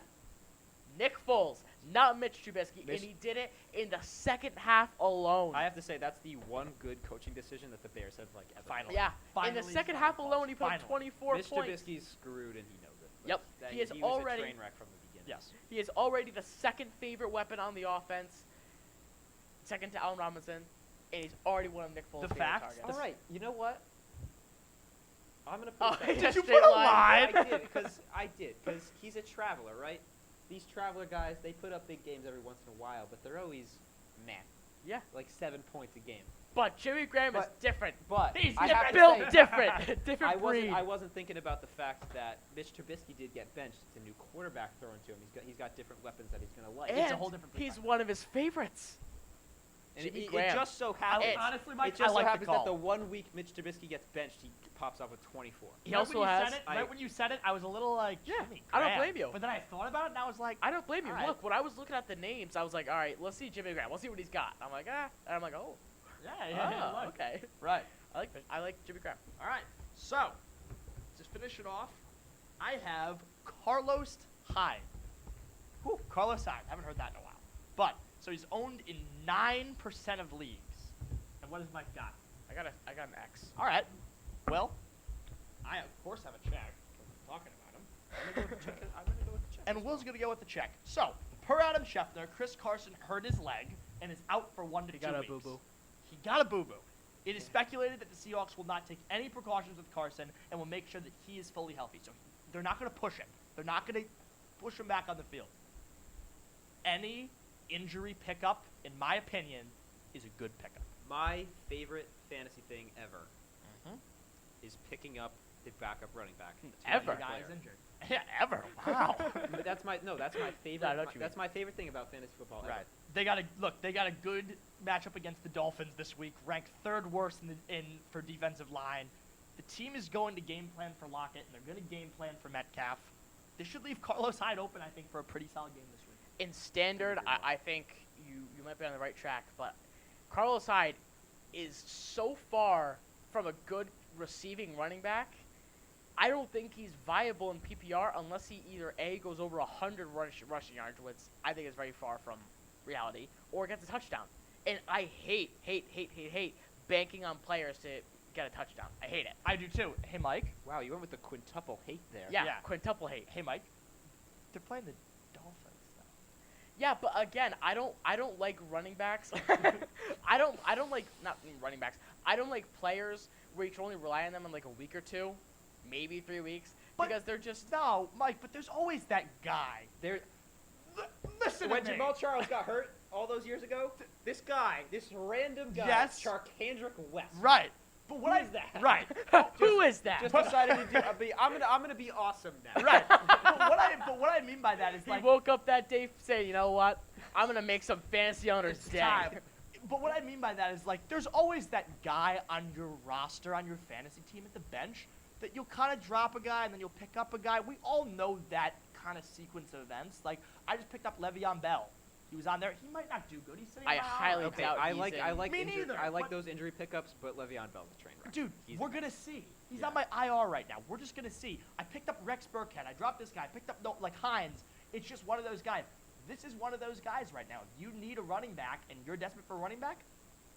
Speaker 3: Nick Foles, not Mitch Trubisky, and he did it in the second half alone.
Speaker 4: I have to say that's the one good coaching decision that the Bears have ever.
Speaker 2: Finally.
Speaker 3: Yeah, in
Speaker 2: Finally,
Speaker 3: the second
Speaker 2: Nick
Speaker 3: half
Speaker 2: Foles.
Speaker 3: alone, he put up
Speaker 2: Finally.
Speaker 3: 24
Speaker 4: Mitch
Speaker 3: points.
Speaker 4: Trubisky's screwed and he knows it.
Speaker 3: Yep.
Speaker 4: That
Speaker 3: He is
Speaker 4: was
Speaker 3: already-
Speaker 4: a train wreck from the beginning.
Speaker 2: Yes.
Speaker 3: He is already the second favorite weapon on the offense, second to Allen Robinson, and he's already one of Nick Foles'
Speaker 2: The
Speaker 3: favorite
Speaker 2: fact-
Speaker 3: targets.
Speaker 4: All right, you know what? I'm gonna
Speaker 3: Oh,
Speaker 4: put
Speaker 3: he
Speaker 4: that.
Speaker 3: just
Speaker 2: you
Speaker 3: straight
Speaker 2: put a
Speaker 3: line.
Speaker 2: line?
Speaker 4: I did because he's a traveler, right? These traveler guys, they put up big games every once in a while, but they're always meh.
Speaker 3: Yeah.
Speaker 4: Like 7 points a game.
Speaker 3: But Jimmy Graham is
Speaker 4: But-
Speaker 3: different.
Speaker 4: But
Speaker 3: He's
Speaker 4: I have to
Speaker 3: built
Speaker 4: say,
Speaker 3: different. Different
Speaker 4: I
Speaker 3: breed.
Speaker 4: wasn't thinking about the fact that Mitch Trubisky did get benched. It's a new quarterback thrown to him. He's got different weapons that he's gonna like.
Speaker 2: It's a
Speaker 3: And
Speaker 2: whole different
Speaker 3: he's
Speaker 2: perspective.
Speaker 3: one of his favorites.
Speaker 4: And
Speaker 3: Jimmy
Speaker 4: it
Speaker 3: Graham.
Speaker 4: just so
Speaker 2: I,
Speaker 4: happens.
Speaker 2: honestly,
Speaker 4: It
Speaker 2: Mike,
Speaker 4: just
Speaker 2: I like
Speaker 4: so happens
Speaker 2: the call.
Speaker 4: that the 1 week Mitch Trubisky gets benched, he pops off with 24.
Speaker 3: He
Speaker 2: Right
Speaker 3: also
Speaker 2: when you
Speaker 3: has.
Speaker 2: said it,
Speaker 4: I-
Speaker 2: right when you said it, I was a little like,
Speaker 3: Yeah,
Speaker 2: Jimmy
Speaker 3: I don't
Speaker 2: Graham.
Speaker 3: blame you.
Speaker 2: But then I thought about it, and I was like,
Speaker 3: I don't blame you.
Speaker 2: All right.
Speaker 3: Look, when I was looking at the names, I was like, all right, let's see Jimmy Graham. Let's see what he's got. I'm like, and I'm like, oh,
Speaker 2: yeah, look.
Speaker 3: okay.
Speaker 2: Right.
Speaker 3: I like Jimmy Graham.
Speaker 2: All right. So, to finish it off, I have Carlos Hyde. Whew, Carlos Hyde. Haven't heard that in a while. But, so he's owned in 9% of leagues. And what has Mike got?
Speaker 3: I got an X.
Speaker 2: All right. Well, I, of course, have a check. We're talking about him.
Speaker 4: I'm gonna go with the check.
Speaker 2: And Will's going to go with the check. So, per Adam Schefter, Chris Carson hurt his leg and is out for 1 to 2
Speaker 3: got a
Speaker 2: weeks.
Speaker 3: boo-boo.
Speaker 2: He got a boo-boo. It is speculated that the Seahawks will not take any precautions with Carson and will make sure that he is fully healthy. So they're not going to push him. They're not going to push him back on the field. Any injury pickup, in my opinion, is a good pickup.
Speaker 4: My favorite fantasy thing ever
Speaker 2: Mhm.
Speaker 4: is picking up the backup running back.
Speaker 3: Ever.
Speaker 2: The guy is injured. Yeah, ever. Wow.
Speaker 4: But that's my favorite.
Speaker 3: I know what you
Speaker 4: That's my favorite thing about fantasy football. ever.
Speaker 2: Right. They got a good matchup against the Dolphins this week, ranked 3rd worst for defensive line. The team is going to game plan for Lockett, and they're going to game plan for Metcalf. This should leave Carlos Hyde open, I think, for a pretty solid game this week.
Speaker 3: In standard, I think you might be on the right track, but Carlos Hyde is so far from a good receiving running back. I don't think he's viable in PPR unless he either A, goes over 100 rushing yards, which I think is very far from reality, or gets a touchdown. And I hate banking on players to get a touchdown. I hate it.
Speaker 2: I do too. Hey, Mike.
Speaker 4: Wow, you went with the quintuple hate there.
Speaker 3: Yeah,
Speaker 2: Yeah.
Speaker 3: quintuple hate.
Speaker 2: Hey, Mike. They're playing the Dolphins, though.
Speaker 3: Yeah, but again, I don't like running backs. I don't like not running backs. I don't like players where you can only rely on them in like a week or 2, maybe 3 weeks,
Speaker 2: But-
Speaker 3: because they're just
Speaker 2: No, Mike, but there's always that guy.
Speaker 4: There,
Speaker 2: Listen
Speaker 4: when
Speaker 2: to me.
Speaker 4: Jamal Charles got hurt all those years ago, this random guy,
Speaker 2: Yes.
Speaker 4: Charkandrick West,
Speaker 2: Right. But what
Speaker 4: Who
Speaker 2: I
Speaker 4: is that?
Speaker 2: Right.
Speaker 3: who is that?
Speaker 4: just decided to do. I'm gonna be awesome now.
Speaker 2: Right. but what I mean by that is
Speaker 3: He
Speaker 2: like
Speaker 3: woke up that day saying, you know what? I'm gonna make some fantasy owners
Speaker 2: it's
Speaker 3: day.
Speaker 2: time. But what I mean by that is like there's always that guy on your roster, on your fantasy team at the bench, that you'll kind of drop a guy and then you'll pick up a guy. We all know that kind of sequence of events. Like I just picked up Le'Veon Bell. He was on there. He might not do good. He's sitting.
Speaker 3: I
Speaker 2: on my
Speaker 3: highly
Speaker 2: IR.
Speaker 4: Okay,
Speaker 3: doubt
Speaker 4: I
Speaker 3: he's
Speaker 4: like
Speaker 2: Me
Speaker 4: injury,
Speaker 2: neither,
Speaker 4: I like
Speaker 2: but-
Speaker 4: those injury pickups, but Le'Veon Bell's a train wreck.
Speaker 2: Dude,
Speaker 4: He's
Speaker 2: we're
Speaker 4: a-
Speaker 2: gonna see. He's
Speaker 4: Yeah.
Speaker 2: on my IR right now. We're just gonna see. I picked up Rex Burkhead. I dropped this guy. I picked up like Hines. It's just one of those guys. This is one of those guys right now. You need a running back, and you're desperate for a running back.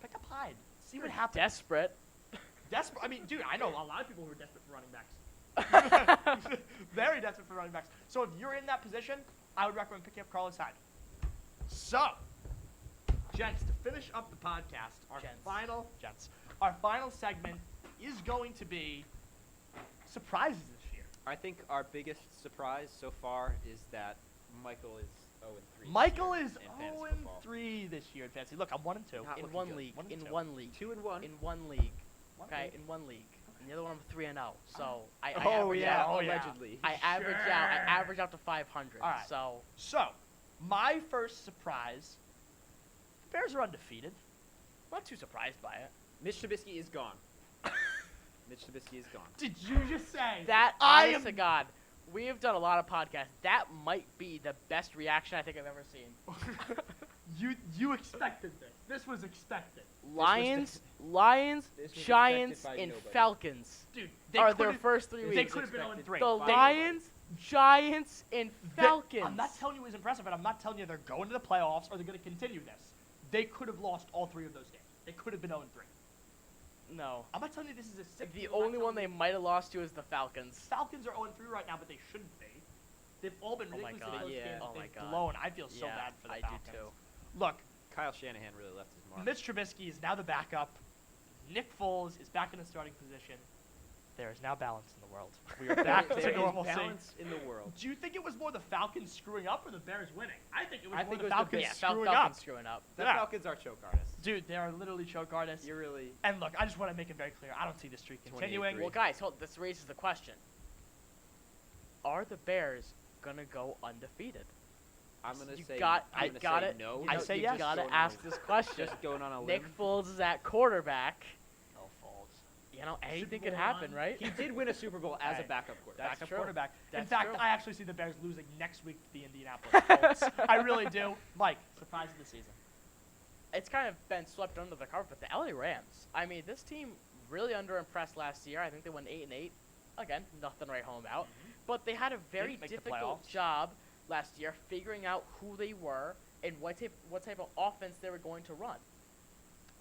Speaker 2: Pick up Hyde. See what happens.
Speaker 3: Desperate.
Speaker 2: Desperate. I mean, dude, I know a lot of people who are desperate for running backs. Very desperate for running backs. So if you're in that position, I would recommend picking up Carlos Hyde. So, gents, to finish up the podcast, our final segment is going to be surprises this year.
Speaker 4: I think our biggest surprise so far is that Michael is 0-3.
Speaker 2: Michael is
Speaker 4: in fantasy
Speaker 2: 0-3 this year in fantasy. Look, I'm 1-2.
Speaker 4: Not
Speaker 3: In
Speaker 4: looking
Speaker 3: one
Speaker 4: good.
Speaker 3: league.
Speaker 2: 1 and
Speaker 3: In
Speaker 2: 2.
Speaker 3: 1 league.
Speaker 4: 2-1.
Speaker 3: In 1 league.
Speaker 2: One
Speaker 3: Okay,
Speaker 2: league.
Speaker 3: in 1 league. And the other one I'm 3-0. So I
Speaker 2: Oh,
Speaker 3: average
Speaker 2: yeah.
Speaker 3: out.
Speaker 2: Oh, yeah.
Speaker 4: allegedly.
Speaker 3: I average out to 500.
Speaker 2: All right.
Speaker 3: So
Speaker 2: So, my first surprise, the Bears are undefeated.
Speaker 3: I'm not too surprised by it.
Speaker 4: Mitch Trubisky is gone. Mitch Trubisky is gone.
Speaker 2: Did you just say
Speaker 3: That,
Speaker 2: I
Speaker 3: honest
Speaker 2: am
Speaker 3: to God, we have done a lot of podcasts. That might be the best reaction I think I've ever seen.
Speaker 2: you expected this. This was expected.
Speaker 3: Lions,
Speaker 4: This was
Speaker 3: Giants,
Speaker 4: expected by
Speaker 3: and
Speaker 4: nobody.
Speaker 3: Falcons
Speaker 2: Dude, they
Speaker 3: are
Speaker 2: could
Speaker 3: their
Speaker 2: have
Speaker 3: first 3
Speaker 2: they
Speaker 3: weeks.
Speaker 2: could have been
Speaker 4: expected
Speaker 2: 0-3.
Speaker 3: The
Speaker 4: by nobody.
Speaker 3: Lions, Giants, and Falcons.
Speaker 2: I'm not telling you it was impressive, and I'm not telling you they're going to the playoffs or they're going to continue this. They could have lost all 3 of those games. They could have been 0-3.
Speaker 3: No.
Speaker 2: I'm not telling you this is a sick
Speaker 3: The
Speaker 2: team. I'm not
Speaker 3: only one they
Speaker 2: telling you-
Speaker 3: might have lost to is the Falcons.
Speaker 2: Falcons are 0-3 right now, but they shouldn't be. They've all been
Speaker 3: Oh my
Speaker 2: ridiculously
Speaker 3: God.
Speaker 2: close
Speaker 4: Yeah.
Speaker 2: games.
Speaker 3: Oh my
Speaker 2: They've
Speaker 3: God.
Speaker 2: blown. I feel so
Speaker 3: Yeah,
Speaker 2: bad for the
Speaker 3: I
Speaker 2: Falcons.
Speaker 3: do too.
Speaker 2: Look,
Speaker 4: Kyle Shanahan really left his mark.
Speaker 2: Mitch Trubisky is now the backup. Nick Foles is back in the starting position. There is now balance in the world. We are back
Speaker 4: There
Speaker 2: to
Speaker 4: is
Speaker 2: normalcy.
Speaker 4: balance in the world.
Speaker 2: Do you think it was more the Falcons screwing up or the Bears winning? I think it was
Speaker 4: I
Speaker 2: more
Speaker 4: think
Speaker 2: the
Speaker 4: it was the
Speaker 2: Falcons
Speaker 4: Bears.
Speaker 2: screwing
Speaker 3: Falcons
Speaker 2: up.
Speaker 3: screwing up.
Speaker 4: The
Speaker 2: Yeah.
Speaker 4: Falcons are choke artists.
Speaker 2: Dude, they are literally choke artists.
Speaker 4: You're really.
Speaker 2: And look, I just want to make it very clear. I don't see this streak
Speaker 4: 28-3.
Speaker 2: continuing.
Speaker 3: Well, guys, this raises the question: are the Bears gonna go undefeated?
Speaker 4: I'm gonna
Speaker 3: You
Speaker 4: say.
Speaker 3: got-
Speaker 4: I'm
Speaker 3: I
Speaker 4: gonna
Speaker 3: got
Speaker 4: say
Speaker 3: it.
Speaker 4: no.
Speaker 2: I say
Speaker 3: you
Speaker 2: yes.
Speaker 3: gotta
Speaker 4: Going on a-
Speaker 3: ask this question.
Speaker 4: Just going on a
Speaker 3: Nick
Speaker 4: limb.
Speaker 3: Foles is at quarterback.
Speaker 2: Oh, Foles.
Speaker 3: You know, anything
Speaker 2: Super
Speaker 3: could
Speaker 2: Bowl
Speaker 3: happen,
Speaker 2: run.
Speaker 3: right?
Speaker 4: He did win a Super Bowl as a
Speaker 2: Right.
Speaker 4: backup quarterback.
Speaker 3: That's
Speaker 2: Backup
Speaker 3: true.
Speaker 2: quarterback. In
Speaker 3: That's
Speaker 2: fact,
Speaker 3: true.
Speaker 2: I actually see the Bears losing next week to the Indianapolis Colts. I really do. Mike, surprise of the season.
Speaker 3: It's kind of been swept under the carpet. The LA Rams. I mean, this team really underimpressed last year. I think they went 8-8. Again, nothing to write home about. But they had a very
Speaker 2: Didn't make the
Speaker 3: difficult
Speaker 2: playoffs.
Speaker 3: job last year figuring out who they were and what type of offense they were going to run.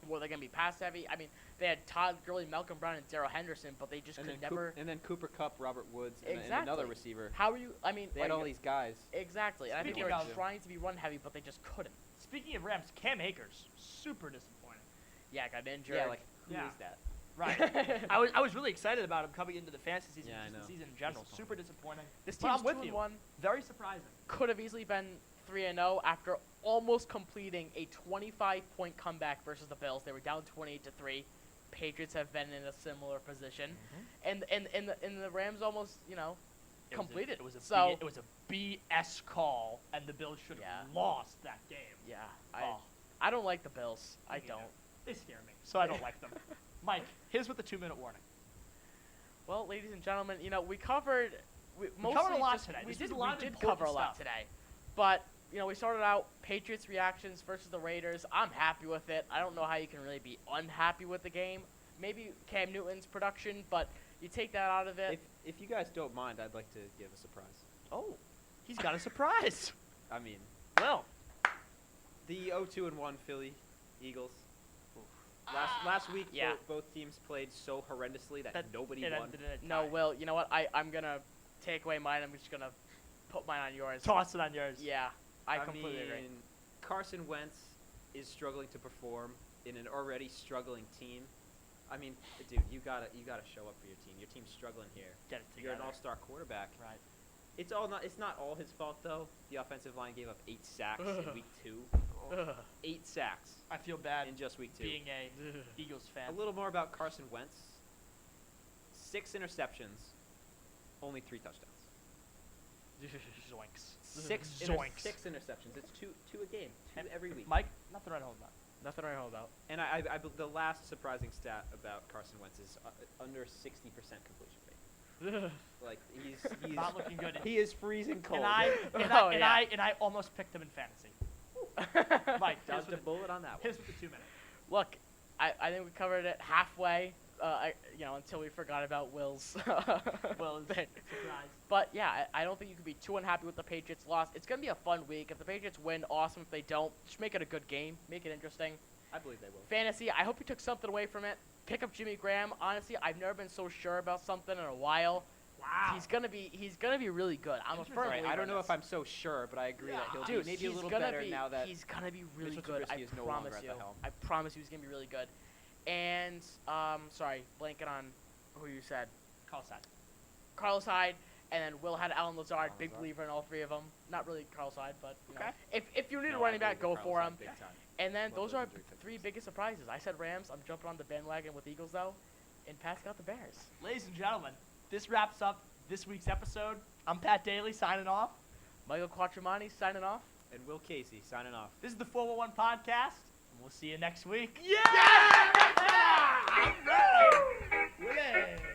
Speaker 3: Were they going to be pass heavy? I mean, they had Todd Gurley, Malcolm Brown, and Daryl Henderson, but they just
Speaker 4: And
Speaker 3: could
Speaker 4: then,
Speaker 3: never.
Speaker 4: and then Cooper Kupp, Robert Woods, and another
Speaker 3: Exactly.
Speaker 4: receiver.
Speaker 3: How are you? I mean,
Speaker 4: They had
Speaker 3: are
Speaker 4: all
Speaker 3: you-
Speaker 4: these guys.
Speaker 3: Exactly. And I think they
Speaker 2: Speaking
Speaker 3: were
Speaker 2: of-
Speaker 3: trying to be run heavy, but they just couldn't.
Speaker 2: Speaking of Rams, Cam Akers, super disappointing.
Speaker 3: Yeah, got injured.
Speaker 4: Yeah, like who is
Speaker 2: Yeah.
Speaker 4: that?
Speaker 2: Right. I was really excited about him coming into the fantasy season,
Speaker 4: Yeah, I
Speaker 2: just the
Speaker 4: know.
Speaker 2: season in general.
Speaker 4: Disappointing.
Speaker 2: Super disappointing.
Speaker 3: This
Speaker 2: But
Speaker 3: team's
Speaker 2: I'm with
Speaker 3: 2-1.
Speaker 2: you. Very surprising.
Speaker 3: Could have easily been 3-0 after almost completing a 25-point comeback versus the Bills. They were down 28-3. Patriots have been in a similar position, and the Rams almost completed.
Speaker 2: It was a
Speaker 3: so
Speaker 2: it was a BS call, and the Bills should have
Speaker 3: Yeah.
Speaker 2: lost that game.
Speaker 3: yeah,
Speaker 2: Oh.
Speaker 3: I don't like the Bills. I
Speaker 2: Me
Speaker 3: don't.
Speaker 2: neither. They scare me, so I don't like them. Mike, here's with the 2-minute warning.
Speaker 3: Well, ladies and gentlemen, we covered. We
Speaker 2: covered a
Speaker 3: mostly
Speaker 2: lot
Speaker 3: just-
Speaker 2: today.
Speaker 3: We
Speaker 2: This
Speaker 3: did,
Speaker 2: was a lot
Speaker 3: we
Speaker 2: of
Speaker 3: did cover a
Speaker 2: important
Speaker 3: lot
Speaker 2: stuff.
Speaker 3: today, but we started out Patriots reactions versus the Raiders. I'm happy with it. I don't know how you can really be unhappy with the game. Maybe Cam Newton's production, but you take that out of it.
Speaker 4: If you guys don't mind, I'd like to give a surprise.
Speaker 2: Oh, he's got a surprise.
Speaker 4: I mean,
Speaker 2: Well,
Speaker 4: the 0-2-1 Philly Eagles. Last week,
Speaker 3: Yeah.
Speaker 4: both teams played so horrendously that nobody
Speaker 2: it
Speaker 4: won.
Speaker 2: ended in a
Speaker 3: No,
Speaker 2: tie.
Speaker 3: Will, you know what? I'm gonna take away mine. I'm just gonna put mine on yours.
Speaker 2: Toss it on yours.
Speaker 3: Yeah, I completely
Speaker 4: mean,
Speaker 3: agree.
Speaker 4: Carson Wentz is struggling to perform in an already struggling team. I mean, dude, you gotta show up for your team. Your team's struggling here.
Speaker 2: Get it
Speaker 4: You're
Speaker 2: together.
Speaker 4: an all-star quarterback.
Speaker 2: Right.
Speaker 4: It's not all his fault though. The offensive line gave up 8 sacks in week 2.
Speaker 3: Ugh.
Speaker 4: 8 sacks
Speaker 2: I feel bad
Speaker 4: in just week 2.
Speaker 2: being a Eagles fan.
Speaker 4: A little more about Carson Wentz. 6 interceptions, only 3 touchdowns.
Speaker 2: Zoinks.
Speaker 4: 6
Speaker 2: Zoinks.
Speaker 4: interceptions. It's two a game, 2 every week.
Speaker 2: Mike, nothing right home about.
Speaker 3: Nothing I know about.
Speaker 4: And the last surprising stat about Carson Wentz is under 60% completion rate. Like he's
Speaker 2: Not looking good.
Speaker 4: he is freezing cold.
Speaker 2: And I
Speaker 3: Oh, yeah.
Speaker 2: almost picked him in fantasy. Mike, here's
Speaker 4: dodged a
Speaker 2: with,
Speaker 4: bullet on that one.
Speaker 2: here's with the 2 minutes.
Speaker 3: Look, I think we covered it halfway. Until we forgot about Will's.
Speaker 2: Well,
Speaker 3: thing.
Speaker 2: surprise.
Speaker 3: But yeah, I don't think you can be too unhappy with the Patriots' loss. It's gonna be a fun week. If the Patriots win, awesome. If they don't, just make it a good game. Make it interesting.
Speaker 4: I believe they will.
Speaker 3: Fantasy, I hope you took something away from it. Pick up Jimmy Graham. Honestly, I've never been so sure about something in a while.
Speaker 2: Wow.
Speaker 3: He's gonna be really good. I'm a firm
Speaker 2: Interesting.
Speaker 3: believer
Speaker 4: I don't
Speaker 3: in
Speaker 4: know
Speaker 3: this.
Speaker 4: if I'm so sure, but I agree that he'll
Speaker 3: Dude,
Speaker 4: be maybe a
Speaker 3: he's
Speaker 4: little
Speaker 3: gonna
Speaker 4: better
Speaker 3: be,
Speaker 4: now that
Speaker 3: he's gonna be really
Speaker 4: Mitchell
Speaker 3: good.
Speaker 4: Trubisky
Speaker 3: I
Speaker 4: is no longer
Speaker 3: promise
Speaker 4: at
Speaker 3: you.
Speaker 4: the helm.
Speaker 3: I promise you, he's gonna be really good. And sorry, blanking on who you said.
Speaker 2: Call side.
Speaker 3: Carlos Hyde, and then Will had Alan Lazard.
Speaker 4: Alan
Speaker 3: Big
Speaker 4: Lazard.
Speaker 3: believer in all 3 of them. Not really Carlos Hyde, but
Speaker 2: Okay.
Speaker 3: if you need a
Speaker 4: No, I
Speaker 3: running back,
Speaker 4: believe
Speaker 3: go
Speaker 4: in
Speaker 3: for
Speaker 4: Carlos
Speaker 3: him.
Speaker 4: Hyde big time.
Speaker 3: And then
Speaker 4: Love
Speaker 3: those
Speaker 4: those
Speaker 3: are
Speaker 4: injury
Speaker 3: 3
Speaker 4: victims.
Speaker 3: biggest surprises. I said Rams. I'm jumping on the bandwagon with Eagles though, and Pat's got the Bears.
Speaker 2: Ladies and gentlemen, this wraps up this week's episode. I'm Pat Daly signing off.
Speaker 3: Michael Quattromani signing off.
Speaker 4: And Will Casey signing off.
Speaker 2: This is the 411 podcast, and we'll see you next week.
Speaker 3: Yeah!
Speaker 2: Yeah! Yay!